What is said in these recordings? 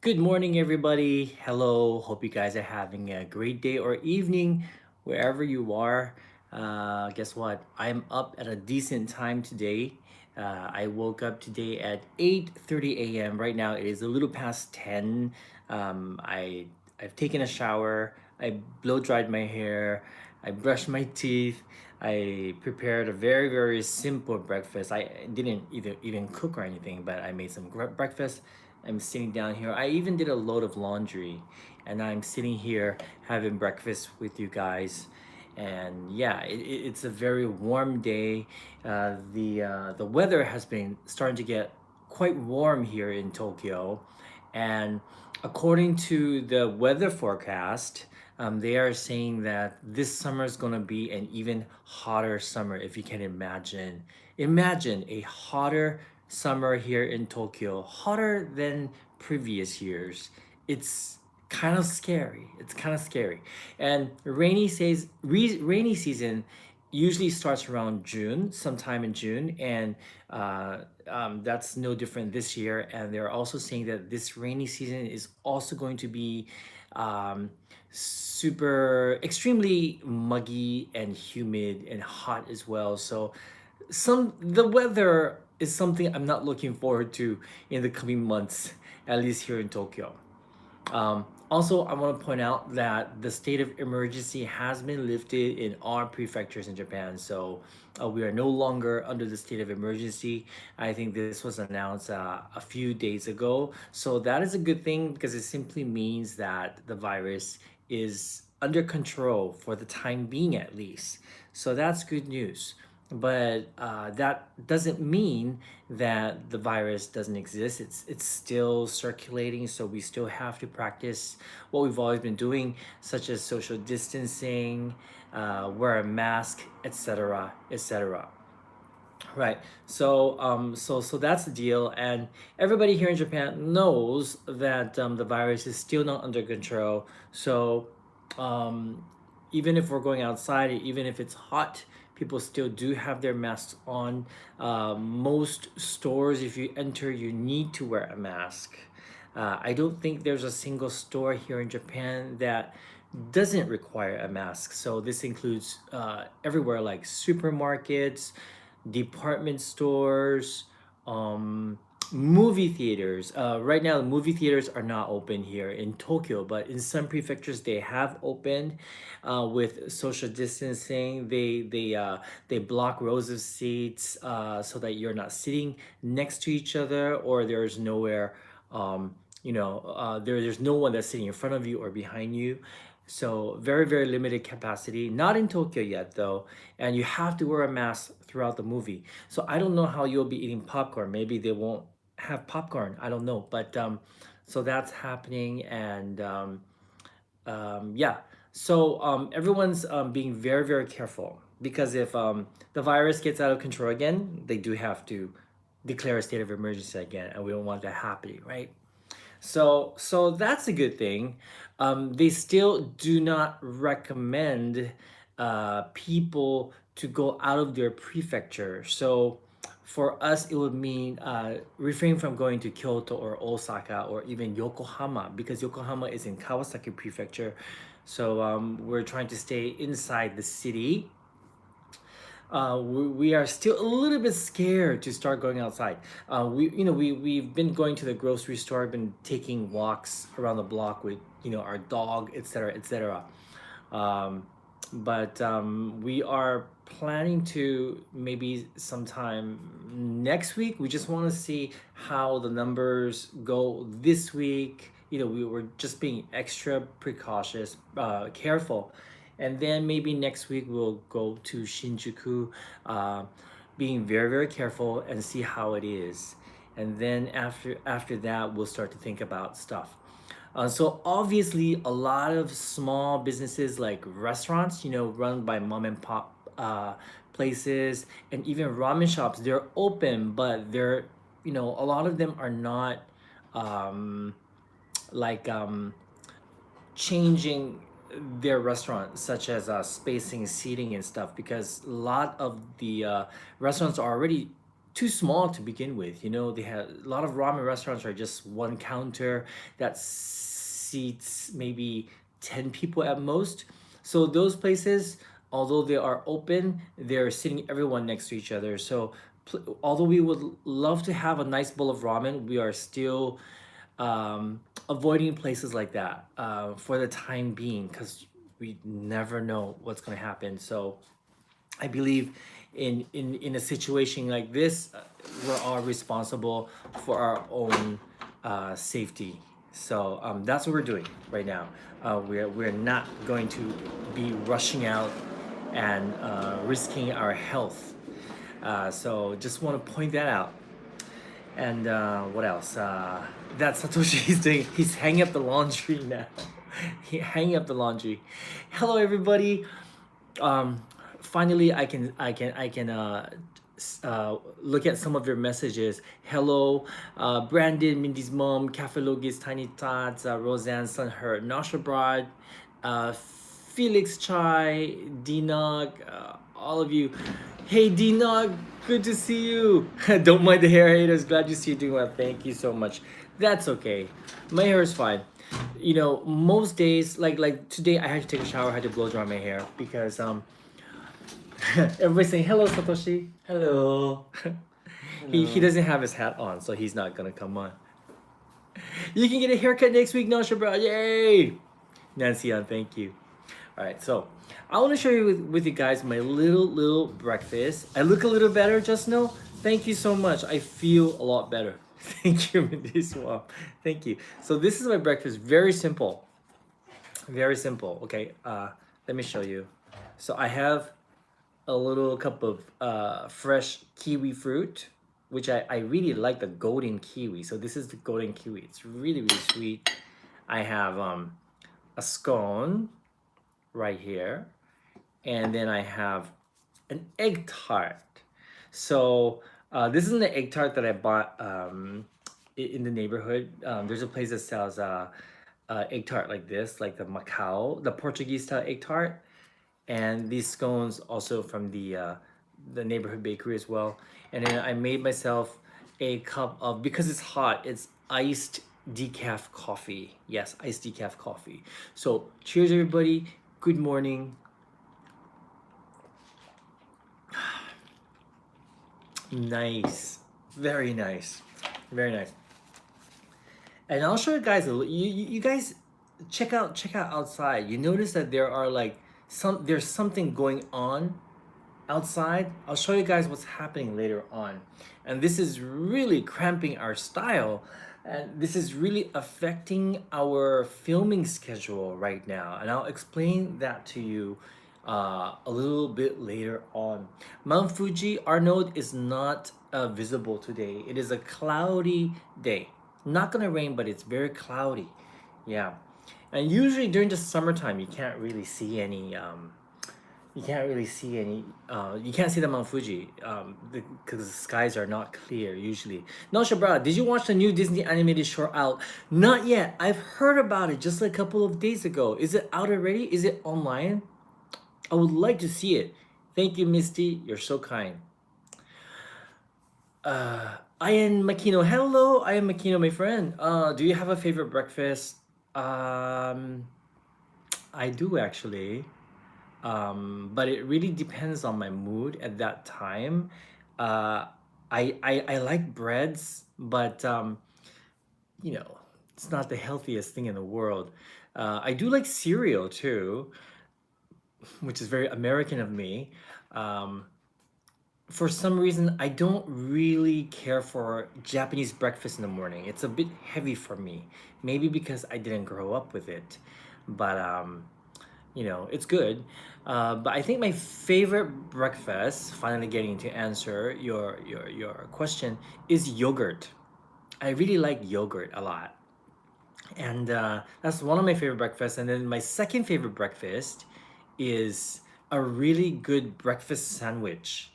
Good morning, everybody. Hello. Hope you guys are having a great day or evening wherever you are. Guess what? I'm up at a decent time today. I woke up today at 8:30 a.m. Right now it is a little past 10. I've taken a shower. I blow dried my hair. I brushed my teeth. I prepared a very simple breakfast. I didn't even cook or anything, but I made some breakfast. I'm sitting down here. I even did a load of laundry, and I'm sitting here having breakfast with you guys. And yeah, it's a very warm day. The weather has been starting to get quite warm here in Tokyo, and according to the weather forecast, they are saying that this summer is going to be an even hotter summer, if you can imagine. Imagine a hotter summer here in Tokyo, hotter than previous years. It's kind of scary. It's kind of scary. And rainy season usually starts around June, sometime in June, and that's no different this year. And they're also saying that this rainy season is also going to be um, super extremely muggy and humid and hot as well. So the weather is something I'm not looking forward to in the coming months, at least here in Tokyo. Also, I want to point out that the state of emergency has been lifted in all prefectures in Japan. So we are no longer under the state of emergency. I think this was announced a few days ago. So that is a good thing because it simply means that the virus is under control for the time being, at least. So that's good news. But that doesn't mean that the virus doesn't exist. It's still circulating, so we still have to practice what we've always been doing, such as social distancing, wear a mask, etc., etc. Right. So that's the deal, and everybody here in Japan knows that the virus is still not under control. So um, even if we're going outside, even if it's hot, people still do have their masks on. Most stores, if you enter, you need to wear a mask. I don't think there's a single store here in Japan that doesn't require a mask. So this includes everywhere like supermarkets, department stores, um, movie theaters. Right now, the movie theaters are not open here in Tokyo, but in some prefectures they have opened with social distancing. They block rows of seats so that you're not sitting next to each other, or there's nowhere. There's no one that's sitting in front of you or behind you. So very limited capacity. Not in Tokyo yet though, and you have to wear a mask throughout the movie. So I don't know how you'll be eating popcorn. Maybe they won't have popcorn. I don't know, but so that's happening, and yeah. So everyone's being very careful because if the virus gets out of control again, they do have to declare a state of emergency again, and we don't want that happening, right? So that's a good thing. They still do not recommend people to go out of their prefecture. So for us, it would mean refrain from going to Kyoto or Osaka or even Yokohama, because Yokohama is in Kawasaki Prefecture. So we're trying to stay inside the city. We are still a little bit scared to start going outside. We've been going to the grocery store, been taking walks around the block with our dog, etc., etc. Um, but we are planning to maybe sometime next week. We just want to see how the numbers go this week. We were just being extra precautious, careful, and then maybe next week we'll go to Shinjuku, uh, being very careful and see how it is. And then after that, we'll start to think about stuff. So obviously, a lot of small businesses like restaurants, run by mom and pop places, and even ramen shops, they're open, but a lot of them are not um, like changing their restaurant, such as spacing, seating, and stuff, because a lot of the restaurants are already too small to begin with. You know, they have a lot of ramen restaurants are just one counter that seats maybe 10 people at most. So those places, although they are open, they're sitting everyone next to each other. So although we would love to have a nice bowl of ramen, we are still avoiding places like that for the time being, because we never know what's going to happen. So I believe in a situation like this, we're all responsible for our own safety. So that's what we're doing right now. We're not going to be rushing out and risking our health. So just want to point that out. And what else? That Satoshi he's doing. He's hanging up the laundry now. He hanging up the laundry. Hello everybody. Um, Finally, I can look at some of your messages. Hello, Brandon, Mindy's mom, Cafe Logis, Tiny Tots, Roseanne, Sun Her, Nasha Broad, Felix Chai, Dinog, all of you. Hey Dinog, good to see you. Don't mind the hair haters. Glad you see you doing well. Thank you so much. That's okay. My hair is fine. You know, most days, like today, I had to take a shower. I had to blow dry my hair because everybody's saying hello, Satoshi. Hello. He doesn't have his hat on, so he's not gonna come on. You can get a haircut next week, Nasha bro. Yay! Nancy, thank you. All right, so I want to show you with you guys my little breakfast. I look a little better just now. Thank you so much. I feel a lot better. Thank you, Mindy Swamp. Thank you. So this is my breakfast. Very simple. Very simple. Okay. Let me show you. So I have a little cup of fresh kiwi fruit, which I really like the golden kiwi. So this is the golden kiwi. It's really sweet. I have a scone right here, and then I have an egg tart. So this is an egg tart that I bought in the neighborhood. There's a place that sells egg tart like this, like the Portuguese style egg tart, and these scones also from the neighborhood bakery as well. And then I made myself a cup of, because it's hot, it's iced decaf coffee. Yes, iced decaf coffee. So cheers everybody. Good morning. Nice. Very nice. Very nice. And I'll show you guys you guys check out outside. You notice that there are like there's something going on outside. I'll show you guys what's happening later on. And this is really cramping our style. And this is really affecting our filming schedule right now. And I'll explain that to you a little bit later on. Mount Fuji, Arnold, is not visible today. It is a cloudy day. Not gonna rain, but it's very cloudy. Yeah. And usually during the summertime, you can't really see any you can't really see any you can't see the Mount Fuji because the skies are not clear usually. No, Shabra, did you watch the new Disney animated short out? Not yet. I've heard about it just a couple of days ago. Is it out already? Is it online? I would like to see it. Thank you, Misty. You're so kind. Ian Makino. Hello, Ian Makino, my friend. Do you have a favorite breakfast? I do actually. But it really depends on my mood at that time. I like breads, but you know, it's not the healthiest thing in the world. I do like cereal too, which is very American of me. For some reason, I don't really care for Japanese breakfast in the morning. It's a bit heavy for me. Maybe because I didn't grow up with it, but you know, it's good. But I think my favorite breakfast, finally getting to answer your question, is yogurt. I really like yogurt a lot. And that's one of my favorite breakfasts. And then my second favorite breakfast is a really good breakfast sandwich,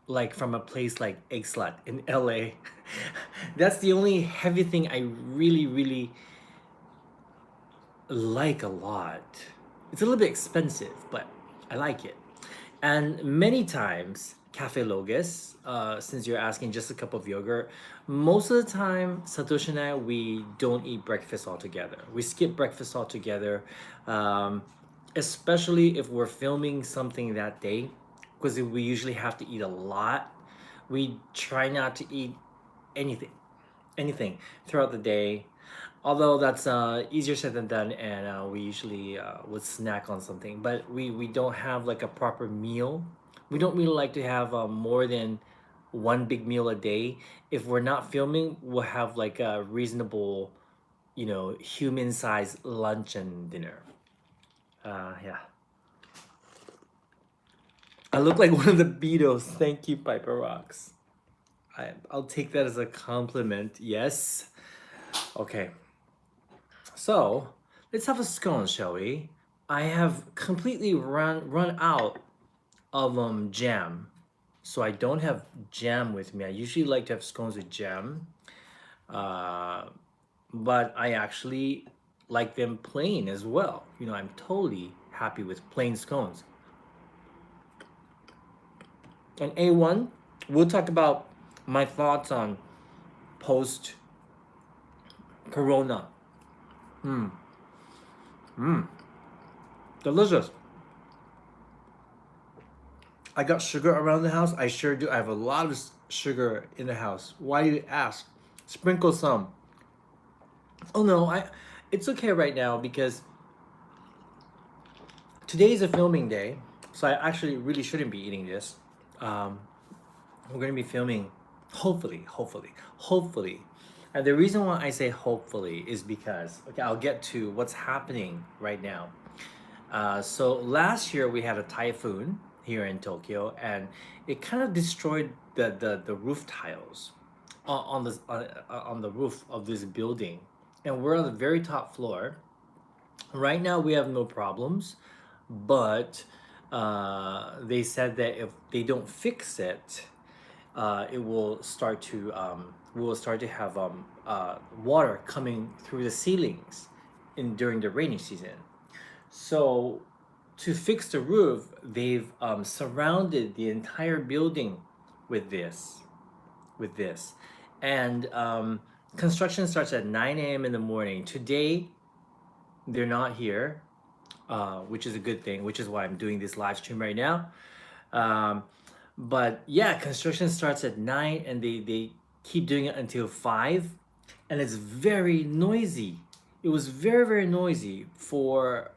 like from a place like Egg Slut in LA. That's the only heavy thing I really like a lot. It's a little bit expensive, but I like it. And many times Cafe Logis, since you're asking just a cup of yogurt. Most of the time, Satoshi and I, we don't eat breakfast altogether. We skip breakfast altogether, um, especially if we're filming something that day, because we usually have to eat a lot. We try not to eat anything, anything throughout the day. Although that's easier said than done, and we usually would snack on something, but we don't have like a proper meal. We don't really like to have more than one big meal a day. If we're not filming, we'll have like a reasonable, human-sized lunch and dinner. Yeah. I look like one of the Beatles. Thank you, Piper Rocks. I'll take that as a compliment. Yes. Okay. So let's have a scone, shall we? I have completely run out of jam, so I don't have jam with me. I usually like to have scones with jam, uh, but I actually like them plain as well. I'm totally happy with plain scones. And A1, we'll talk about my thoughts on post Corona. Mmm, mmm, delicious. I got sugar around the house. I sure do. I have a lot of sugar in the house. Why do you ask? Sprinkle some. Oh no, it's okay right now because today is a filming day, so I actually really shouldn't be eating this. Um, we're going to be filming, hopefully. And the reason why I say hopefully is because, okay, I'll get to what's happening right now. So last year we had a typhoon here in Tokyo, and it kind of destroyed the roof tiles on the roof of this building, and we're on the very top floor. Right now we have no problems, but they said that if they don't fix it, it will start to we will start to have water coming through the ceilings during the rainy season. So to fix the roof, they've surrounded the entire building with this, and construction starts at 9 a.m. in the morning. Today, they're not here, which is a good thing, which is why I'm doing this live stream right now. Um, but yeah, construction starts at 9, and they keep doing it until 5, and it's very noisy. It was very, very noisy for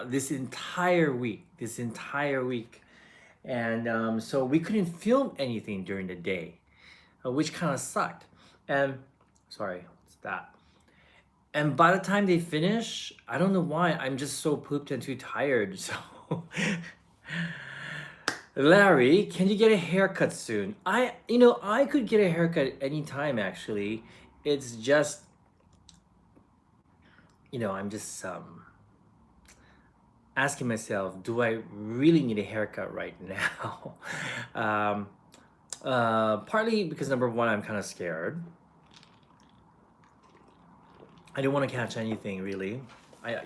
this entire week. And so we couldn't film anything during the day, which kind of sucked. And sorry, what's that? And by the time they finish, I don't know why, I'm just so pooped and too tired. So, Larry, can you get a haircut soon? I could get a haircut anytime actually. It's just, I'm just asking myself, do I really need a haircut right now? Partly because number one, I'm kind of scared. I don't want to catch anything really. I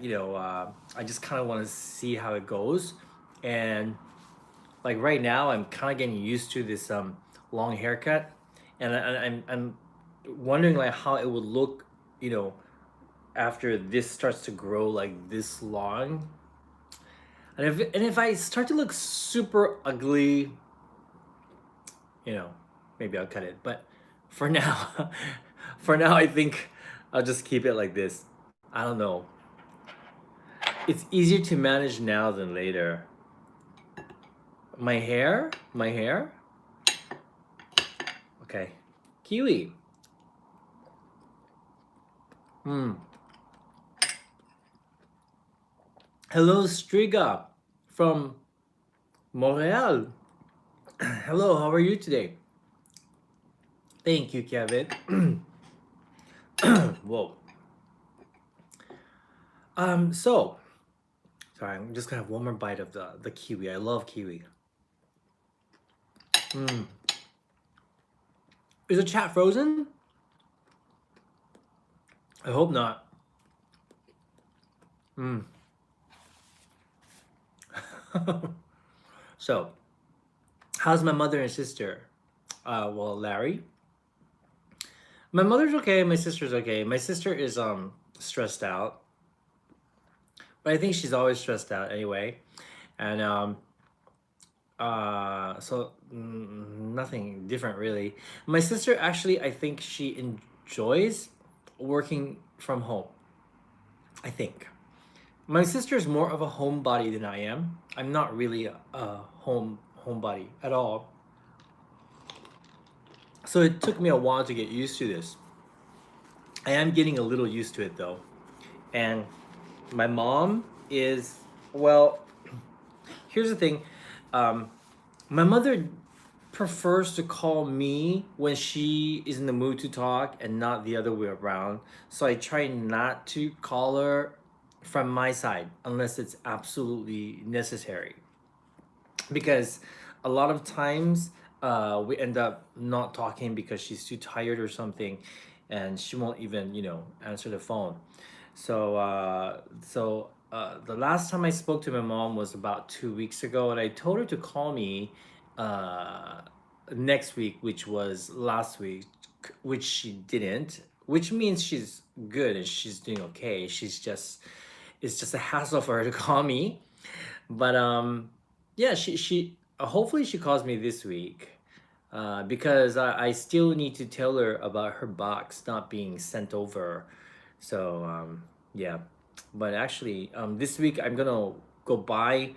just kind of want to see how it goes, and like right now, I'm kind of getting used to this long haircut, and I'm wondering like how it would look, after this starts to grow like this long. And if I start to look super ugly, maybe I'll cut it. But for now, for now, I think I'll just keep it like this. I don't know. It's easier to manage now than later. My hair. Okay, kiwi. Hello, Striga from Montreal. Hello, how are you today? Thank you, Kevin. Whoa. So, sorry, I'm just gonna have one more bite of the kiwi. I love kiwi. Is the chat frozen? I hope not. So, How's my mother and sister? Well, Larry, my mother's okay. My sister's okay. My sister is stressed out, but I think she's always stressed out anyway. And nothing different really. My sister actually, I think she enjoys working from home. I think my sister is more of a homebody than I am. I'm not really a homebody at all. So it took me a while to get used to this. I am getting a little used to it though. And my mom is, well, here's the thing. Um, my mother prefers to call me when she is in the mood to talk and not the other way around. So I try not to call her from my side unless it's absolutely necessary. Because a lot of times we end up not talking because she's too tired or something, and she won't even answer the phone. So the last time I spoke to my mom was about 2 weeks ago, and I told her to call me uh, next week, which was last week, which she didn't. Which means she's good and she's doing okay. It's just a hassle for her to call me, but yeah, she hopefully she calls me this week, because I still need to tell her about her box not being sent over. So yeah, but actually this week I'm gonna go buy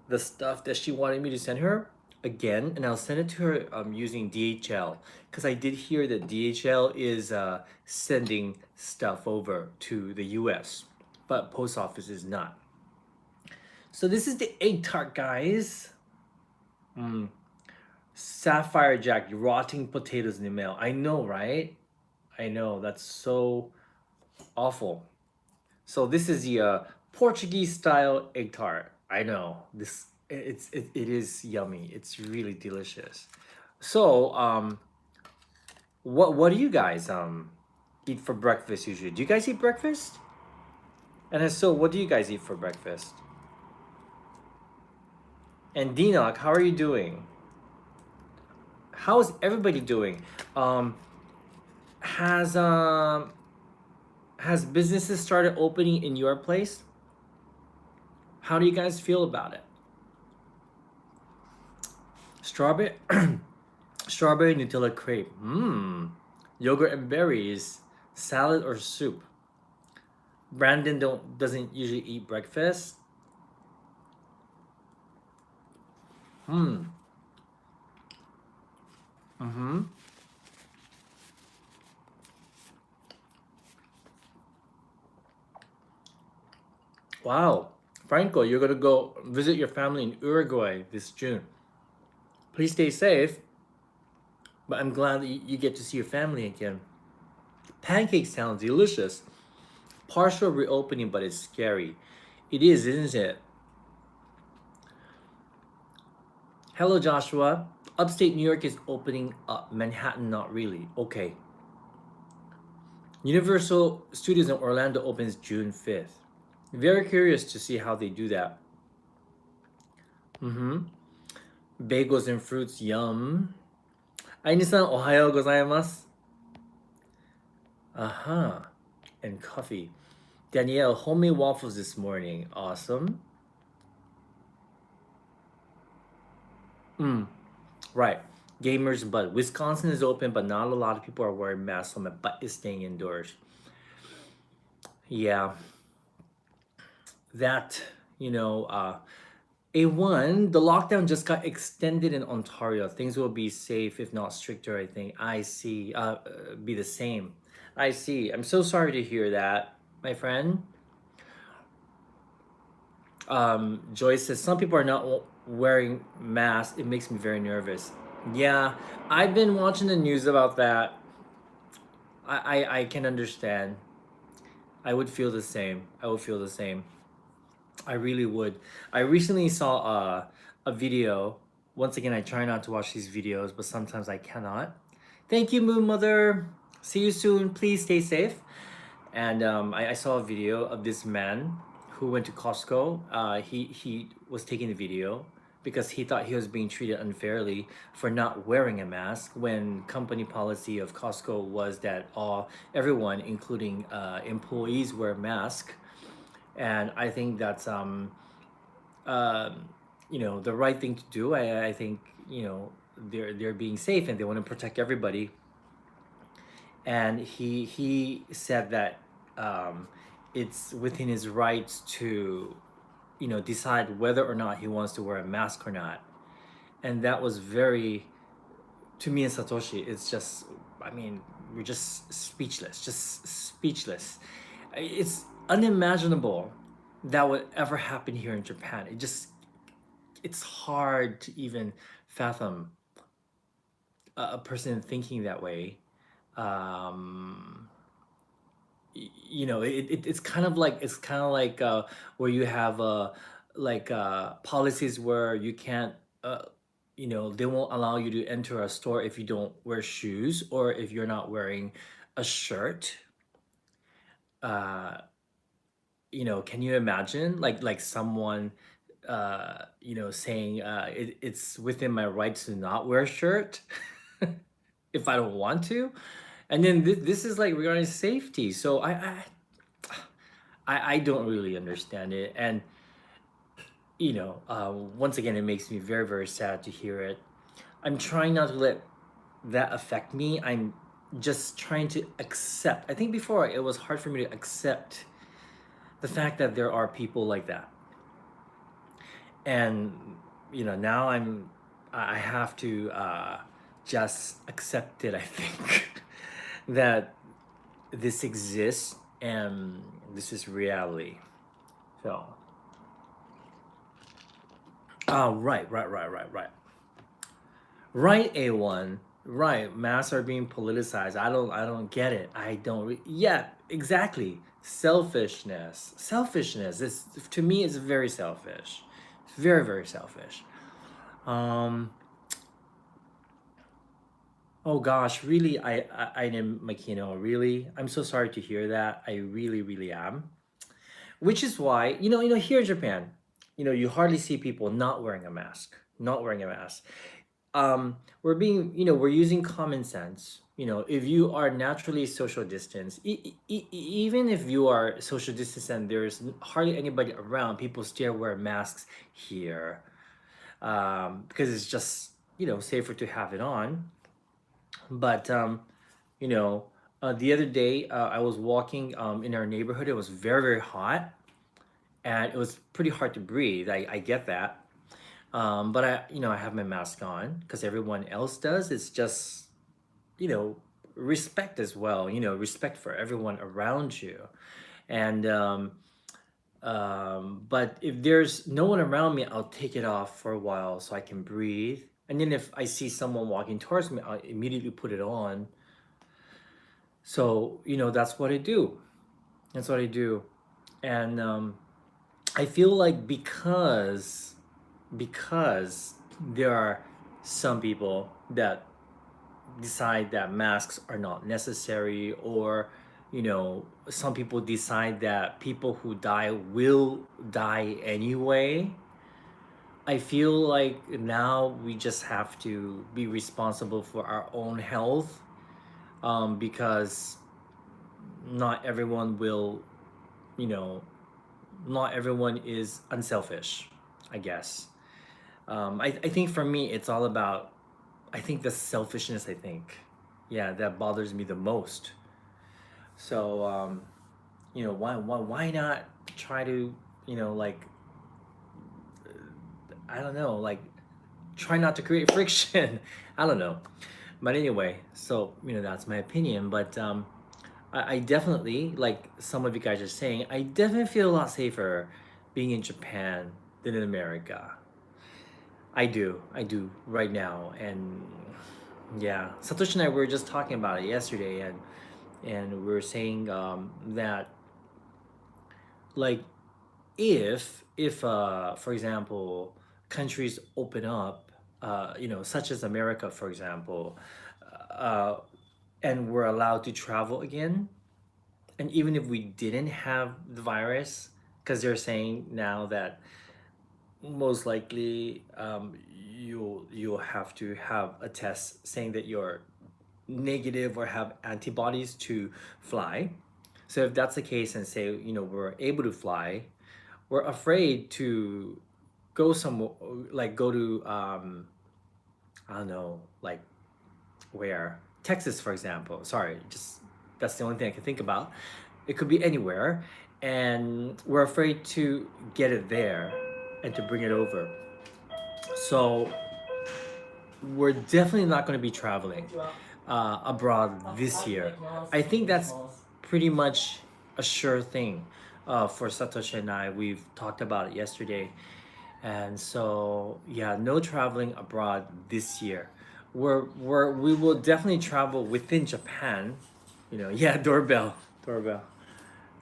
the stuff that she wanted me to send her again, and I'll send it to her using DHL, because I did hear that DHL is sending stuff over to the US, but post office is not. So this is the egg tart, guys. Sapphire Jack, rotting potatoes in the mail. I know, right? I know, that's so awful. So this is the Portuguese style egg tart. I know this. It is yummy. It's really delicious. So what do you guys eat for breakfast usually? Do you guys eat breakfast? And if so, what do you guys eat for breakfast? And Dinok, how are you doing? How is everybody doing? Um, has um has businesses started opening in your place? How do you guys feel about it? Strawberry strawberry Nutella crepe. Yogurt and berries, salad or soup. Brandon doesn't usually eat breakfast. Hmm. Mm-hmm. Wow. Franco, you're gonna go visit your family in Uruguay this June. Please stay safe, but I'm glad that you get to see your family again. Pancake sounds delicious. Partial reopening, but it's scary. It is, isn't it? Hello, Joshua. Upstate New York is opening up. Manhattan, not really. Okay. Universal Studios in Orlando opens June 5th. Very curious to see how they do that. Mm-hmm. Bagels and fruits, yum. Aini-san, ohayou gozaimasu. Uh-huh. And coffee. Danielle, homemade waffles this morning. Awesome. Right. Gamers, but Wisconsin is open, but not a lot of people are wearing masks, so my butt is staying indoors. Yeah. That, you know, A1, the lockdown just got extended in Ontario. Things will be safe, if not stricter, I think. I see. Be the same. I see. I'm so sorry to hear that, my friend. Joyce says some people are not wearing masks. It makes me very nervous. Yeah, I've been watching the news about that. I can understand. I would feel the same. I would feel the same. I really would. I recently saw a video. Once again, I try not to watch these videos, but sometimes I cannot. Thank you, Moon Mother. See you soon. Please stay safe. And I saw a video of this man who went to Costco. He was taking the video because he thought he was being treated unfairly for not wearing a mask when company policy of Costco was that all everyone, including employees, wear mask. And I think that's um, the right thing to do. I think they're being safe and they want to protect everybody. And he said that it's within his rights to decide whether or not he wants to wear a mask or not. And that was very, to me and Satoshi, it's just, I mean, we're just speechless. It's unimaginable that would ever happen here in Japan. It's hard to even fathom a person thinking that way. Um, it's kind of like where you have policies where you can't they won't allow you to enter a store if you don't wear shoes or if you're not wearing a shirt. uh can you imagine someone saying it's within my rights to not wear a shirt if I don't want to? And then this is like regarding safety. So I don't really understand it. And once again, it makes me very, very sad to hear it. I'm trying not to let that affect me. I'm just trying to accept. I think before it was hard for me to accept the fact that there are people like that. And now I have to just accept it, I think. That this exists and this is reality. So right, A1. Right, masks are being politicized. I don't get it. Yeah, exactly. Selfishness. It's, to me, it's very selfish. It's very, very selfish. Um oh gosh, really, I am Makino, really. I'm so sorry to hear that. I really, really am. Which is why, here in Japan, you hardly see people not wearing a mask. Not wearing a mask. We're using common sense. If you are naturally social distance, even if you are social distance and there's hardly anybody around, people still wear masks here, because it's just safer to have it on. But you know the other day, I was walking in our neighborhood. It was very, very hot and it was pretty hard to breathe. I get that. But I have my mask on because everyone else does. It's just, you know, respect as well, respect for everyone around you. And, but if there's no one around me, I'll take it off for a while so I can breathe. And then if I see someone walking towards me, I'll immediately put it on. So, that's what I do. That's what I do. And I feel like because there are some people that decide that masks are not necessary, or some people decide that people who die will die anyway. I feel like now we just have to be responsible for our own health, because not everyone will, you know not everyone is unselfish, I guess. I think for me, it's all about, I think, the selfishness, I think. Yeah, that bothers me the most. So, why not try to, like, I don't know, like, try not to create friction. I don't know. But anyway, so, that's my opinion. But I definitely, like some of you guys are saying, I definitely feel a lot safer being in Japan than in America. I do right now. And yeah, Satoshi and I were just talking about it yesterday, and we were saying that, like, if for example, countries open up, such as America, for example, uh, and we're allowed to travel again, and even if we didn't have the virus, because they're saying now that most likely you'll have to have a test saying that you're negative or have antibodies to fly. So if that's the case and say, we're able to fly, we're afraid to go somewhere, like go to I don't know, like where Texas, for example. Sorry, just that's the only thing I can think about. It could be anywhere, and we're afraid to get it there and to bring it over. So we're definitely not going to be traveling abroad this year. I think that's pretty much a sure thing for Satoshi and I. We've talked about it yesterday. And so, yeah, no traveling abroad this year. We will definitely travel within Japan. Yeah, doorbell.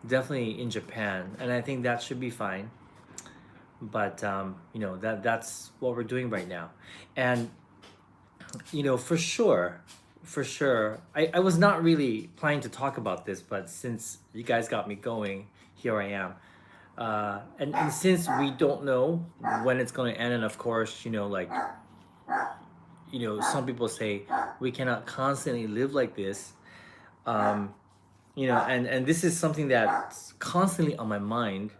Definitely in Japan. And I think that should be fine. But, that's what we're doing right now. And for sure, I was not really planning to talk about this, but since you guys got me going, here I am. And since we don't know when it's going to end, and of course, like, some people say we cannot constantly live like this. um, and this is something that's constantly on my mind.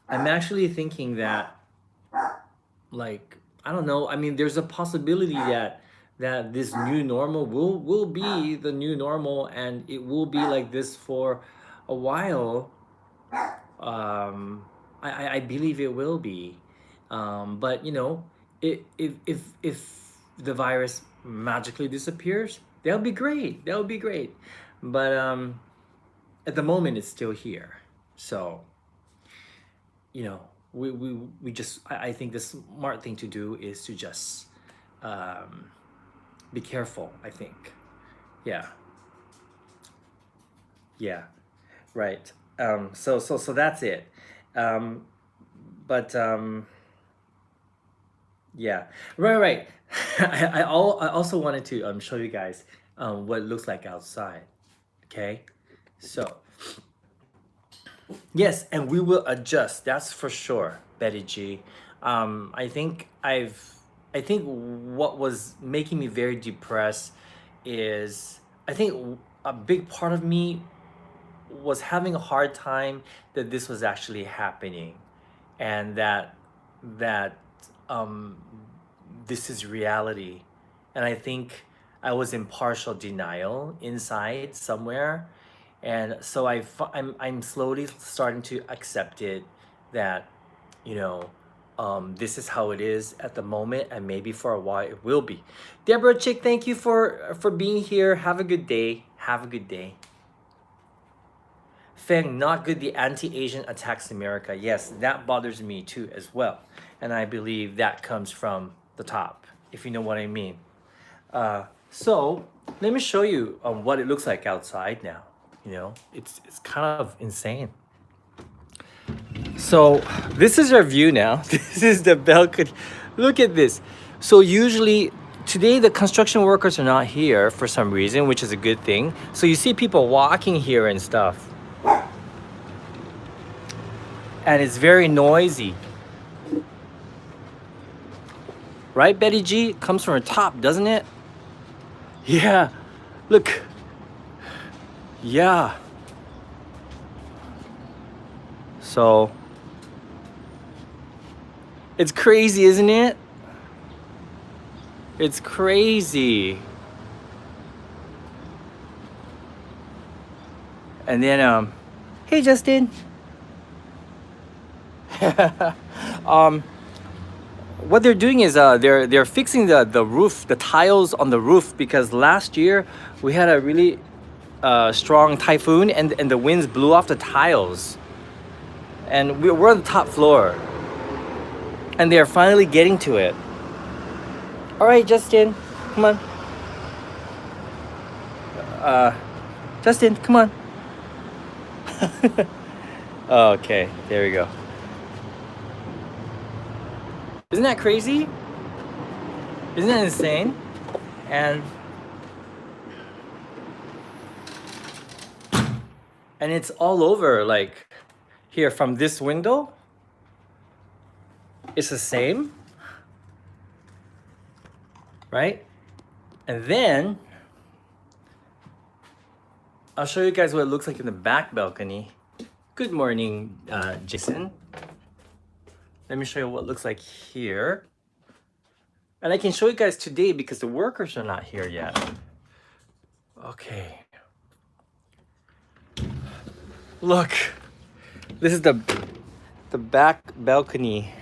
I'm actually thinking that, like, I don't know. I mean, there's a possibility that this new normal will be the new normal, and it will be like this for a while. I believe it will be, but if the virus magically disappears, that would be great. That would be great. But at the moment, it's still here. So you know we just I think the smart thing to do is to just um, be careful, I think. Yeah, yeah, right. So that's it. um, but yeah, right. I also wanted to show you guys what it looks like outside. Okay, so yes, and we will adjust. That's for sure, Betty G. I think what was making me very depressed is, I think a big part of me was having a hard time that this was actually happening, and that um, this is reality. And I think I was in partial denial inside somewhere. And so I'm slowly starting to accept it, that, you know, this is how it is at the moment, and maybe for a while it will be. Deborah Chick, thank you for being here. Have a good day. Have a good day. Feng, not good, the anti-Asian attacks America. Yes, that bothers me too as well. And I believe that comes from the top, if you know what I mean. So let me show you what it looks like outside now. It's kind of insane. So this is our view now. This is the balcony. Look at this. So usually today the construction workers are not here for some reason, which is a good thing. So you see people walking here and stuff. And it's very noisy. Right, Betty G? It comes from the top, doesn't it? Yeah. Look. Yeah. So it's crazy, isn't it? It's crazy. And then hey Justin. What they're doing is they're fixing the roof, the tiles on the roof, because last year we had a really strong typhoon, and the winds blew off the tiles. And we're on the top floor, and they're finally getting to it. All right, Justin, come on. Justin, come on. Okay, there we go. Isn't that crazy? Isn't that insane? And it's all over, like here from this window. it's the same, right? And then I'll show you guys what it looks like in the back balcony. Good morning, Jason. Let me show you what it looks like here. And I can show you guys today because the workers are not here yet. Okay. Look, this is the back balcony.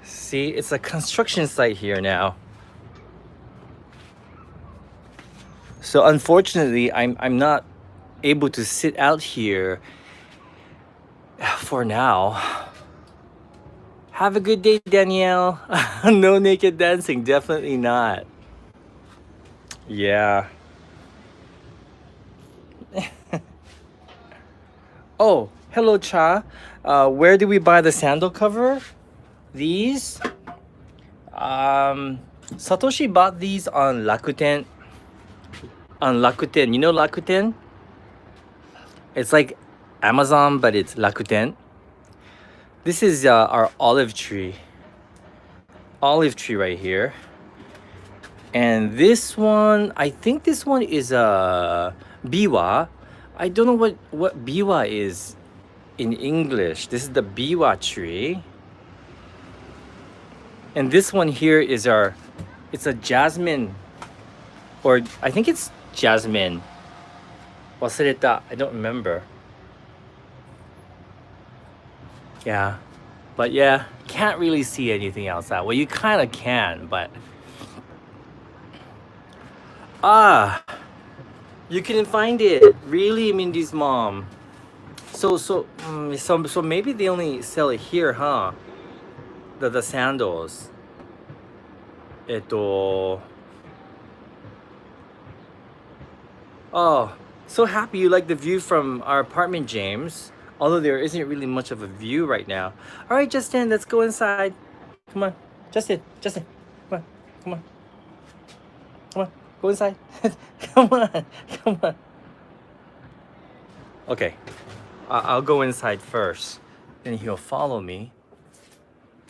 See, it's a construction site here now. So unfortunately, I'm not able to sit out here for now. Have a good day, Danielle. No naked dancing, definitely not. Yeah. Oh, hello, Cha. Where did we buy the sandal cover? These? Satoshi bought these on Rakuten. On Rakuten, you know Rakuten? It's like Amazon, but it's Rakuten. This is our olive tree. Olive tree right here. And this one, I think this one is a biwa. I don't know what biwa is in English. This is the biwa tree. And this one here is it's a jasmine, or I think it's jasmine. Wasareta, I don't remember. Yeah, but yeah, can't really see anything outside. Well, you kind of can, but you couldn't find it. Really, Mindy's mom. So maybe they only sell it here, huh? The sandals. Oh, so happy you like the view from our apartment, James. Although there isn't really much of a view right now. All right, Justin, let's go inside. Come on, Justin, come on, come on, come on, go inside. Come on, come on. Okay, I'll go inside first. Then he'll follow me.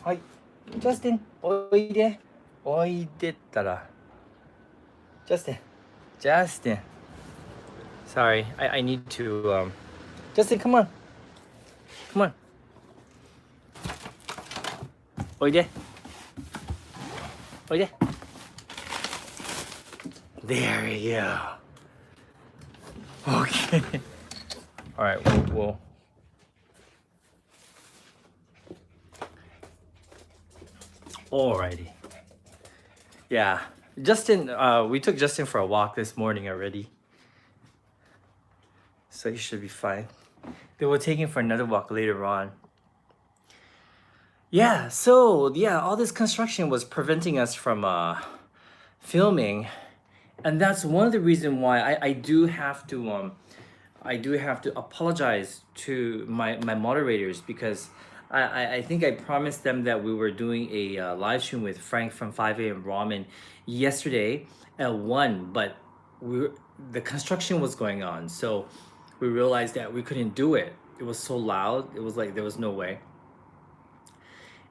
Hi, Justin, おいで。おいでったら。Justin, Justin. Sorry, I need to, Justin, come on. Come on. おいで。おいで。There we go. Okay. All right, we'll alrighty. Yeah, Justin, we took Justin for a walk this morning already. So he should be fine. Then we'll take him for another walk later on. Yeah, so yeah, all this construction was preventing us from filming. And that's one of the reasons why I do have to apologize to my moderators, because I think I promised them that we were doing a live stream with Frank from 5 a.m. Ramen yesterday at 1, but the construction was going on, so we realized that we couldn't do it. It was so loud, it was like there was no way.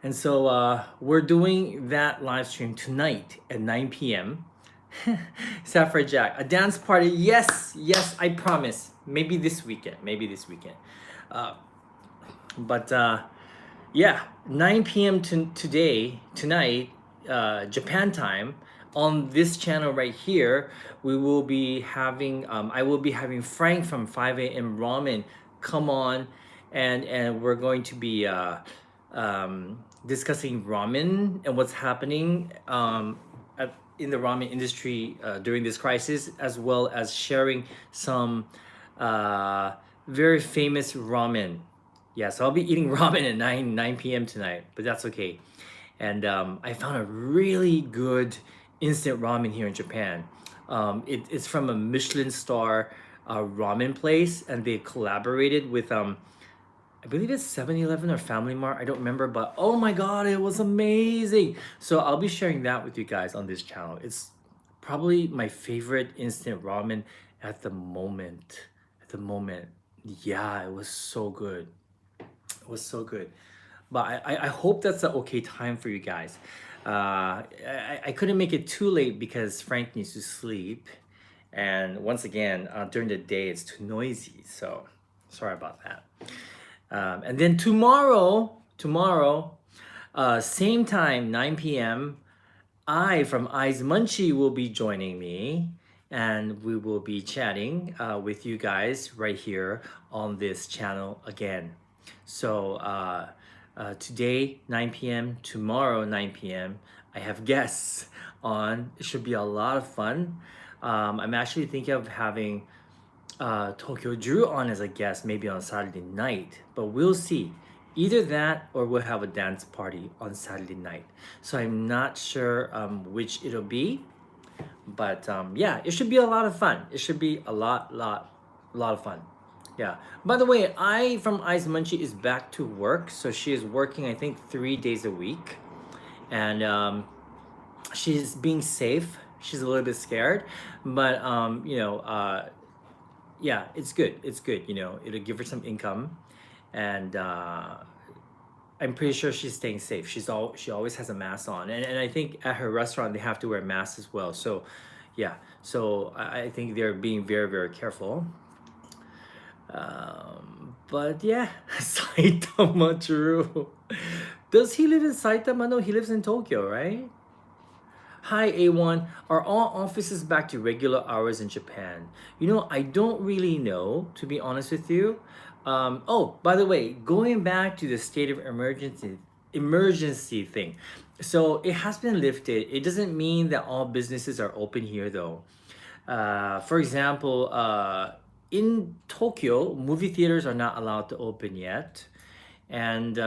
And so we're doing that live stream tonight at 9 p.m. Sapphire Jack, a dance party. Yes, I promise. Maybe this weekend. But yeah, 9 p.m. tonight, Japan time, on this channel right here, we will be having, I will be having Frank from 5 a.m. Ramen come on, and we're going to be discussing ramen and what's happening in the ramen industry during this crisis, as well as sharing some very famous ramen. Yeah, so I'll be eating ramen at 9 p.m. tonight, but that's okay. And I found a really good instant ramen here in Japan. It's from a Michelin star ramen place, and they collaborated with I believe it's 7-Eleven or Family Mart. I don't remember, but oh my god, it was amazing. So I'll be sharing that with you guys on this channel. It's probably my favorite instant ramen at the moment. Yeah, it was so good. but I hope that's an okay time for you guys. I couldn't make it too late because Frank needs to sleep, and once again, during the day it's too noisy. So sorry about that. And then tomorrow, same time, 9 p.m. I from Eyes Munchie will be joining me, and we will be chatting with you guys right here on this channel again. So today 9 p.m., tomorrow 9 p.m. I have guests on. It should be a lot of fun. I'm actually thinking of having Tokyo Drew on as a guest maybe on Saturday night, but we'll see. Either that or we'll have a dance party on Saturday night. So I'm not sure which it'll be, but yeah, it should be a lot of fun. It should be a lot of fun. Yeah. By the way, I from Ice Munchie is back to work, so she is working I think 3 days a week, and she's being safe. She's a little bit scared, but yeah, it's good. It's good. It'll give her some income, and I'm pretty sure she's staying safe. She always has a mask on, and I think at her restaurant they have to wear masks as well. So, yeah. So I think they're being very very careful. But yeah, Saitama Drew. Does he live in Saitama? No, he lives in Tokyo, right? Hi A1, are all offices back to regular hours in Japan? I don't really know, to be honest with you. Oh, by the way, going back to the state of emergency thing. So it has been lifted. It doesn't mean that all businesses are open here though. For example, in Tokyo, movie theaters are not allowed to open yet, and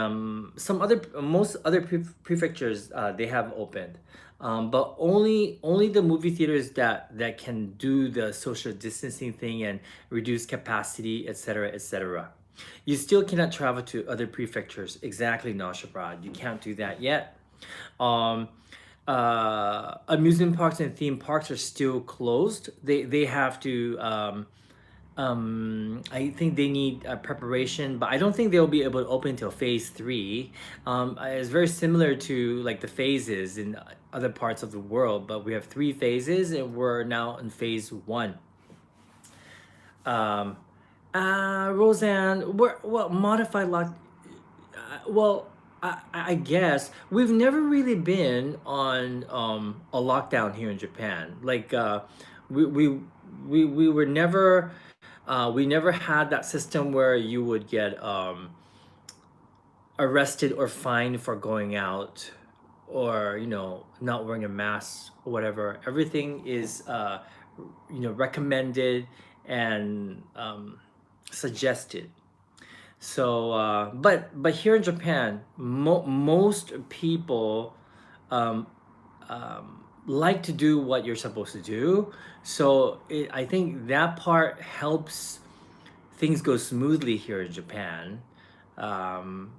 most other prefectures they have opened, but only the movie theaters that can do the social distancing thing and reduce capacity, etc., etc. You still cannot travel to other prefectures. Exactly, Nashabrad. You can't do that yet. Um, Amusement parks and theme parks are still closed. They have to. I think they need preparation, but I don't think they'll be able to open until phase three. It's very similar to like the phases in other parts of the world, but we have three phases and we're now in phase one. Roseanne, well, modified lock. Well, I guess we've never really been on a lockdown here in Japan. Like we we we were never we never had that system where you would get arrested or fined for going out, or not wearing a mask or whatever. Everything is recommended and suggested. So but here in Japan, most people um, like to do what you're supposed to do. So I think that part helps things go smoothly here in Japan. Um,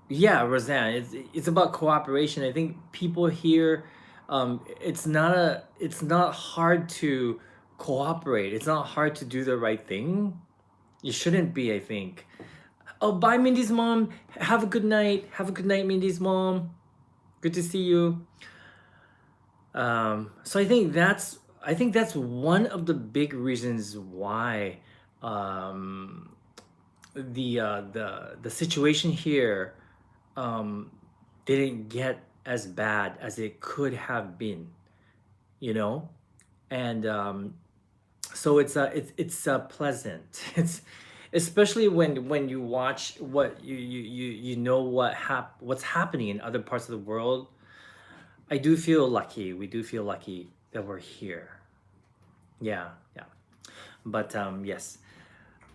yeah, Roseanne, it's about cooperation. I think people here, it's not hard to cooperate. It's not hard to do the right thing. It shouldn't be, I think. Oh, bye, Mindy's mom. Have a good night. Have a good night, Mindy's mom. Good to see you. So I think that's one of the big reasons why um, the situation here um, didn't get as bad as it could have been, you know, and so it's pleasant. It's especially when you watch what you know what's happening in other parts of the world. I do feel lucky. We do feel lucky that we're here. Yeah, yeah. But yes.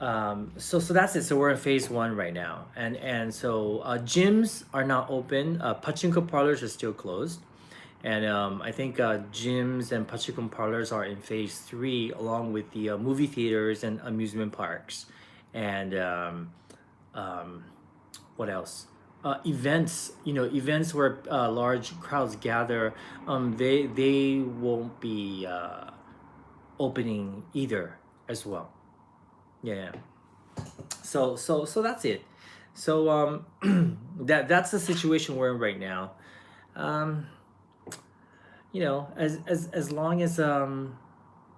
So that's it. So we're in phase one right now, and so gyms are not open. Pachinko parlors are still closed, and I think gyms and pachinko parlors are in phase three, along with the movie theaters and amusement parks, and what else? Events, events where large crowds gather, they won't be opening either as well. Yeah, yeah. So that's it. So that's the situation we're in right now. Um, as long as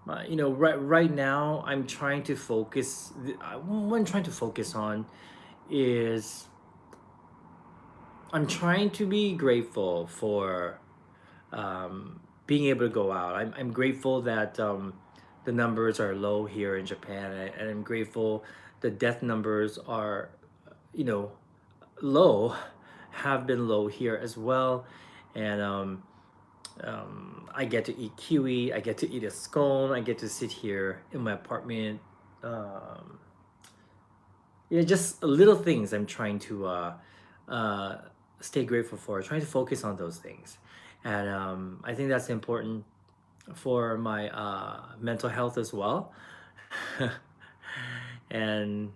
right now I'm trying to focus. What I'm trying to focus on is I'm trying to be grateful for being able to go out. I'm grateful that the numbers are low here in Japan, and I'm grateful the death numbers are, you know, low, have been low here as well. And I get to eat kiwi, I get to eat a scone, I get to sit here in my apartment. Um, yeah, just little things I'm trying to uh, stay grateful for, trying to focus on those things. And I think that's important for my mental health as well. And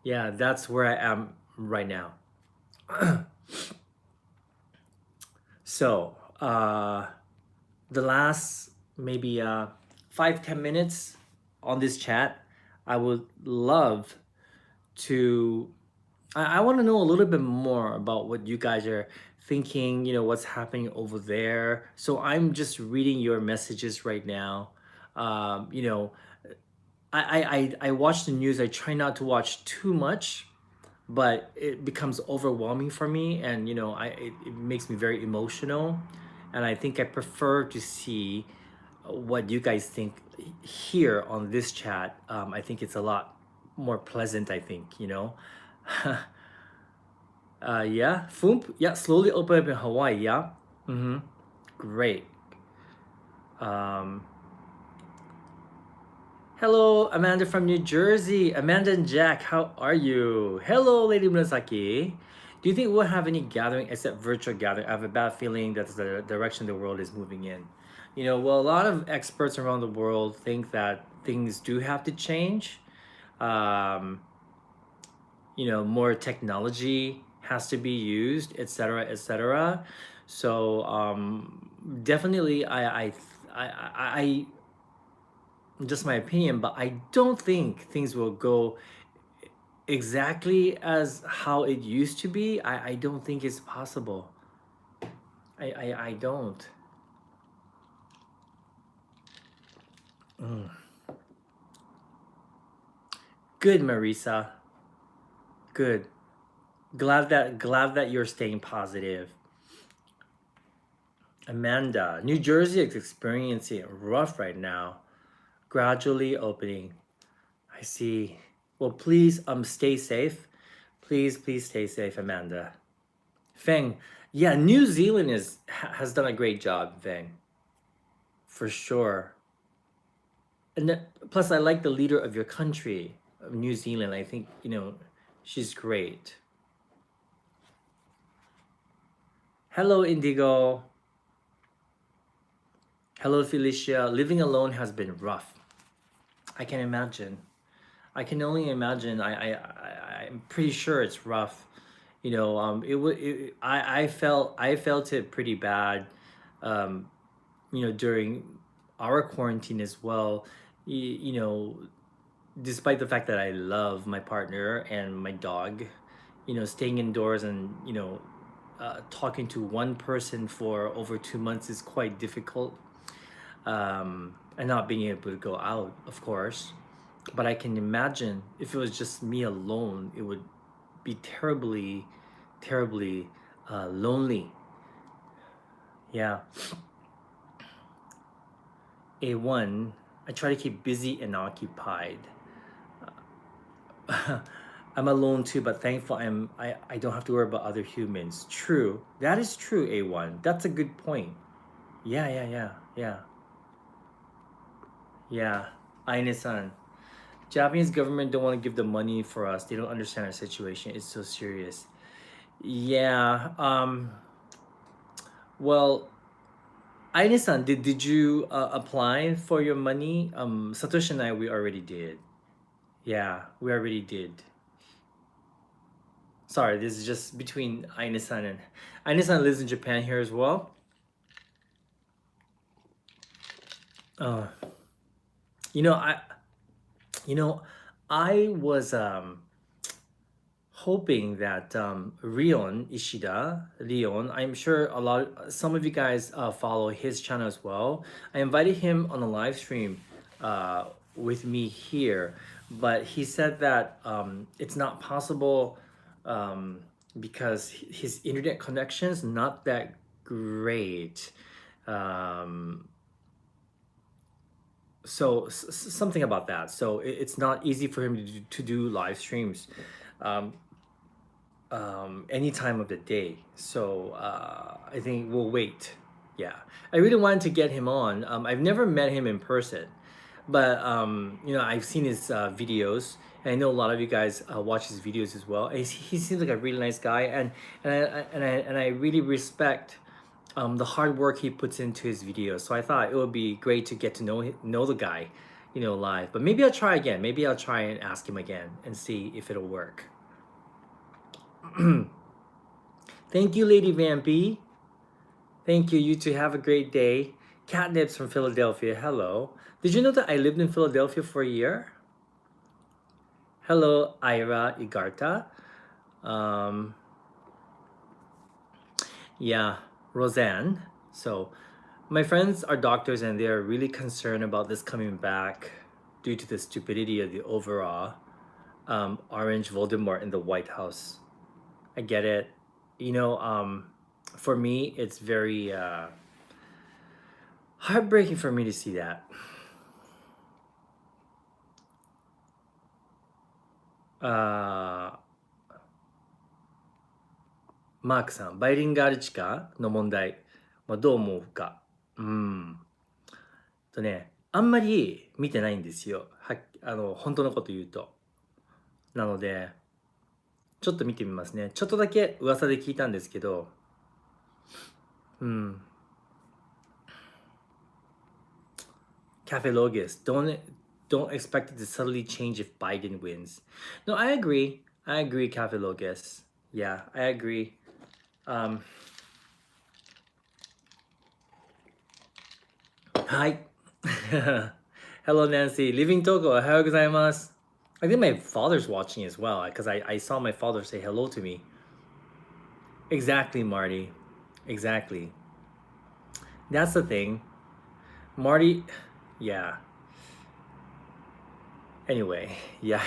yeah, that's where I am right now. So, the last maybe 5-10 minutes on this chat, I would love to. I want to know a little bit more about what you guys are thinking. What's happening over there. So I'm just reading your messages right now. You know, I watch the news. I try not to watch too much, but it becomes overwhelming for me, and it makes me very emotional, and I think I prefer to see what you guys think here on this chat. I think it's a lot more pleasant, I think. Yeah, Foomp, yeah, slowly open up in Hawaii, yeah. Mm-hmm. Great. um Hello, Amanda from New Jersey. Amanda and Jack, how are you? Hello, Lady Murasaki. Do you think we'll have any gathering except virtual gathering? I have a bad feeling that's the direction the world is moving in. Well, a lot of experts around the world think that things do have to change. Um, more technology has to be used, etc., etc. So definitely, I just my opinion, but I don't think things will go exactly as how it used to be. I don't think it's possible. I don't. Mm. Good, Marisa. Good. Glad that you're staying positive. Amanda, New Jersey is experiencing rough right now. Gradually opening. I see. Well, please stay safe. Please stay safe, Amanda. Feng, yeah, New Zealand has done a great job, Feng, for sure. And plus, I like the leader of your country, of New Zealand. I think she's great. Hello, Indigo. Hello, Felicia. Living alone has been rough. I can imagine. I can only imagine. I'm pretty sure it's rough. It would. I felt it pretty bad. Um, during our quarantine as well. Despite the fact that I love my partner and my dog, staying indoors and talking to one person for over 2 months is quite difficult. And not being able to go out, of course. But I can imagine if it was just me alone, it would be terribly, terribly lonely. Yeah. A1, I try to keep busy and occupied. I'm alone too, but thankful I don't have to worry about other humans. True. That is true, A1. That's a good point. Yeah, yeah, yeah, yeah. Yeah. Aine-san. Japanese government don't want to give the money for us. They don't understand our situation. It's so serious. Yeah. Well, Aine-san, did you apply for your money? Satoshi and I, we already did. Yeah, we already did. Sorry, this is just between Aine-san and Aine-san lives in Japan here as well. Uh, you know, I you know, I was hoping that Leon, I'm sure some of you guys follow his channel as well. I invited him on a live stream with me here, but he said that it's not possible um, because his internet connection is not that great. Um, so something about that. So it's not easy for him to do live streams um, any time of the day. So I think we'll wait. Yeah, I really wanted to get him on. I've never met him in person, but I've seen his videos, and I know a lot of you guys watch his videos as well. He seems like a really nice guy, and I really respect the hard work he puts into his videos. So I thought it would be great to get to know the guy, live. But maybe I'll try again. Maybe I'll try and ask him again and see if it'll work. Thank you, Lady Vampy. Thank you. You two have a great day. Catnips from Philadelphia. Hello. Did you know that I lived in Philadelphia for a year? Hello, Ira Igarta. Yeah, Roseanne. So, my friends are doctors and they are really concerned about this coming back due to the stupidity of the overall orange Voldemort in the White House. I get it. For me, it's very heartbreaking for me to see that.マークさん、バイリンガル地下の問題、どう思うか。あんまり見てないんですよ。本当のこと言うと。なので、ちょっと見てみますね。ちょっとだけ噂で聞いたんですけど、Cafe Logis, don't expect it to suddenly change if Biden wins. No, I agree. Cafe Logis. Yeah, I agree. Hi. Hello, Nancy. Living Togo. Ohayou gozaimasu. I think my father's watching as well because I saw my father say hello to me. Exactly, Marty. Exactly. That's the thing. Marty, yeah. Anyway, yeah.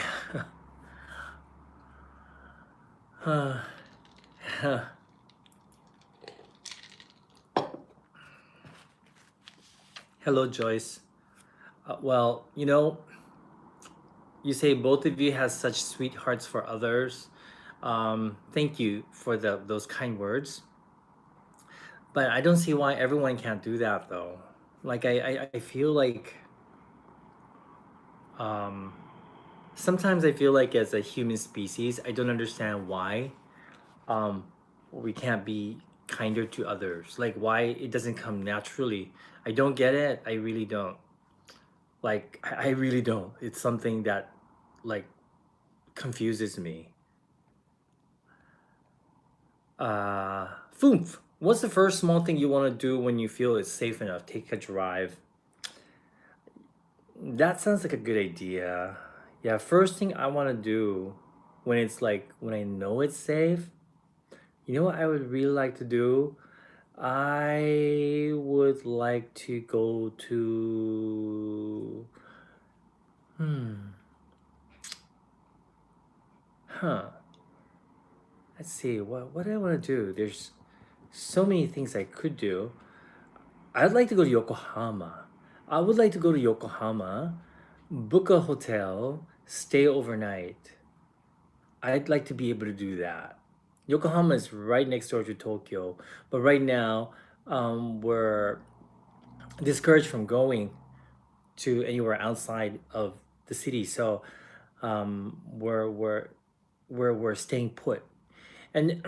Hello, Joyce. Well, you say both of you has such sweet hearts for others. Thank you for those kind words. But I don't see why everyone can't do that though. Like I feel like sometimes I feel like as a human species, I don't understand why we can't be kinder to others. Like why it doesn't come naturally. I don't get it. I really don't. Like I really don't. It's something that like confuses me. Foomf. What's the first small thing you want to do when you feel it's safe enough? Take a drive. That sounds like a good idea. Yeah, first thing I want to do when it's like when I know it's safe. You know what I would really like to do? I would like to go to Let's see, what do I want to do? There's so many things I could do. I'd like to go to Yokohama. I would like to go to Yokohama, book a hotel, stay overnight. I'd like to be able to do that. Yokohama is right next door to Tokyo, but right now we're discouraged from going to anywhere outside of the city. So we're staying put. And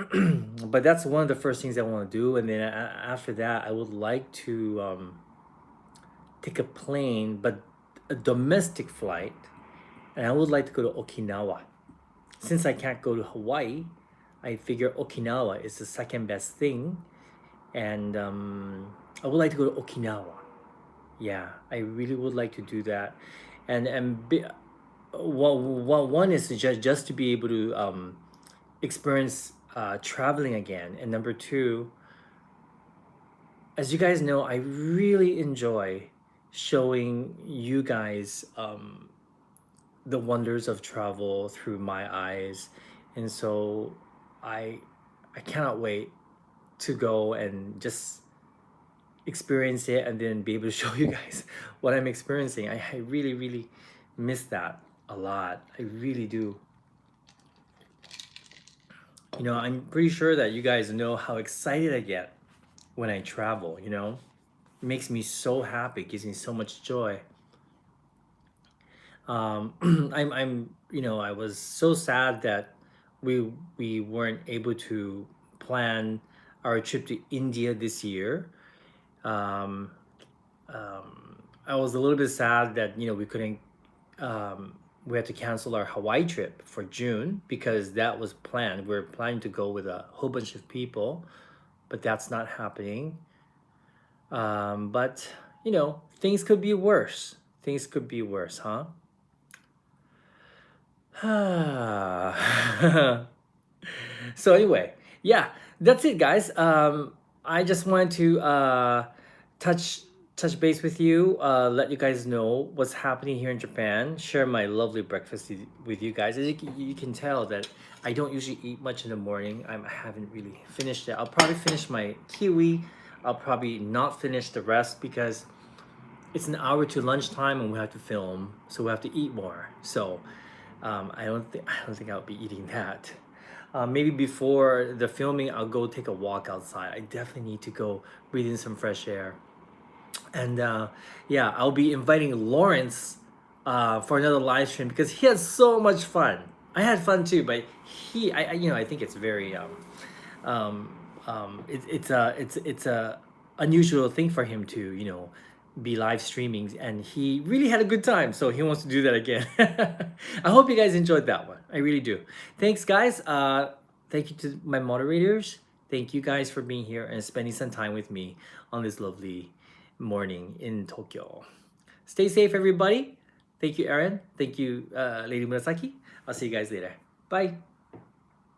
but that's one of the first things I want to do. And then after that, I would like to take a plane, but a domestic flight, and I would like to go to Okinawa. Since I can't go to Hawaii, I figure Okinawa is the second best thing, and I would like to go to Okinawa. Yeah, I really would like to do that, and one is just to be able to experience traveling again. And number two, as you guys know, I really enjoy showing you guys the wonders of travel through my eyes. And so I I cannot wait to go and just experience it and then be able to show you guys what I'm experiencing. I really, really miss that a lot. I really do. You know, I'm pretty sure that you guys know how excited I get when I travel, you know? It makes me so happy, it gives me so much joy. You know, I was so sad that we weren't able to plan our trip to India this year. Um, I was a little bit sad that we couldn't. We had to cancel our Hawaii trip for June because that was planned. We are planning to go with a whole bunch of people, but that's not happening. But things could be worse. Things could be worse, huh? So anyway, yeah, that's it, guys. I just wanted to touch touch base with you, let you guys know what's happening here in Japan, share my lovely breakfast with you guys. As you can tell that I don't usually eat much in the morning. I haven't really finished it. I'll probably finish my kiwi. I'll probably not finish the rest because it's an hour to lunchtime and we have to film, so we have to eat more. So I don't think I'll be eating that. Maybe before the filming, I'll go take a walk outside. I definitely need to go breathe in some fresh air. And yeah, I'll be inviting Lawrence for another live stream because he had so much fun. I had fun too, but I think it's very it's a unusual thing for him to be live streaming, and he really had a good time, so he wants to do that again. I hope you guys enjoyed that one. I really do. Thanks, guys. Thank you to my moderators. Thank you guys for being here and spending some time with me on this lovely morning in Tokyo. Stay safe, everybody. Thank you, Aaron. Thank you, Lady Murasaki. I'll see you guys later. Bye.